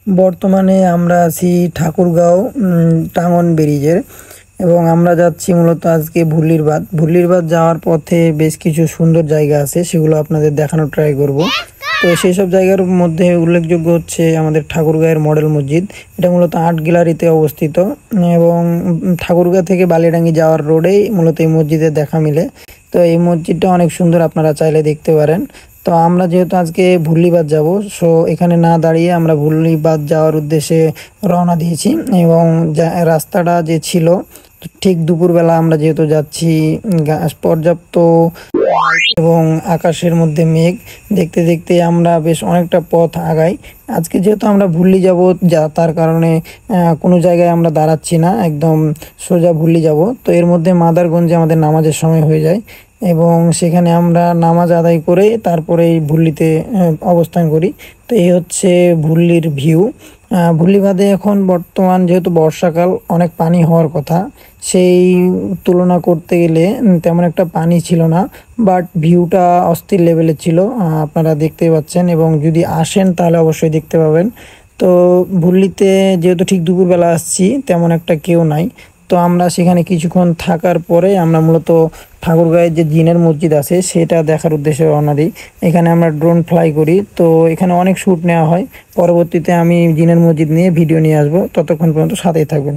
বর্তমানে আমরা আছি ঠাকুরগাঁও টাঙ্গন ব্রিজের এবং আমরা যাচ্ছি মূলত আজকে ভুল্লিরবাদ যাওয়ার পথে বেশ কিছু সুন্দর জায়গা আছে, সেগুলো আপনাদের দেখানোর ট্রাই করব। তো সেই সব জায়গার মধ্যে উল্লেখযোগ্য হচ্ছে আমাদের ঠাকুরগাঁয়ের মডেল মসজিদ। এটা মূলত আর্ট গ্যালারিতে অবস্থিত এবং ঠাকুরগাঁ থেকে বালিডাঙ্গি যাওয়ার রোডেই মূলত এই মসজিদের দেখা মিলে। তো এই মসজিদটা অনেক সুন্দর, আপনারা চাইলে দেখতে পারেন। তো আমরা যেহেতু আজকে ভুল্লিবাদ যাব, সো এখানে না দাঁড়িয়ে আমরা ভুল্লিবাদ যাওয়ার উদ্দেশ্যে রওনা দিয়েছি। এবং রাস্তাটা যে ছিল, ঠিক দুপুরবেলা আমরা যেহেতু যাচ্ছি, পর্যাপ্ত এবং আকাশের মধ্যে মেঘ দেখতে দেখতে আমরা বেশ অনেকটা পথ আগাই। আজকে যেহেতু আমরা ভুল্লি যাব, তার কারণে কোনো জায়গায় আমরা দাঁড়াচ্ছি না, একদম সোজা ভুল্লি যাব। তো এর মধ্যে মাদারগঞ্জে আমাদের নামাজের সময় হয়ে যায় এবং সেখানে আমরা নামাজ আদায় করে তারপরে এই ভুল্লিতে অবস্থান করি। তো এই হচ্ছে ভুল্লির ভিউ। ভুল্লিবাদে এখন বর্তমান যেহেতু বর্ষাকাল, অনেক পানি হওয়ার কথা, সেই তুলনা করতে গেলে তেমন একটা পানি ছিল না, বাট ভিউটা অস্থির লেভেলের ছিল, আপনারা দেখতেই পাচ্ছেন। এবং যদি আসেন তাহলে অবশ্যই দেখতে পাবেন। তো ভুল্লিতে যেহেতু ঠিক দুপুরবেলা আসছি, তেমন একটা কেউ নাই। তো আমরা সেখানে কিছুক্ষণ থাকার পরে আমরা মূলত ঠাকুরগাঁয়ের যে জিনের মসজিদ আছে সেটা দেখার উদ্দেশ্যে রওনা দিই। এখানে আমরা ড্রোন ফ্লাই করি, তো এখানে অনেক শ্যুট নেওয়া হয়। পরবর্তীতে আমি জিনের মসজিদ নিয়ে ভিডিও নিয়ে আসবো, ততক্ষণ পর্যন্ত সাথেই থাকবেন।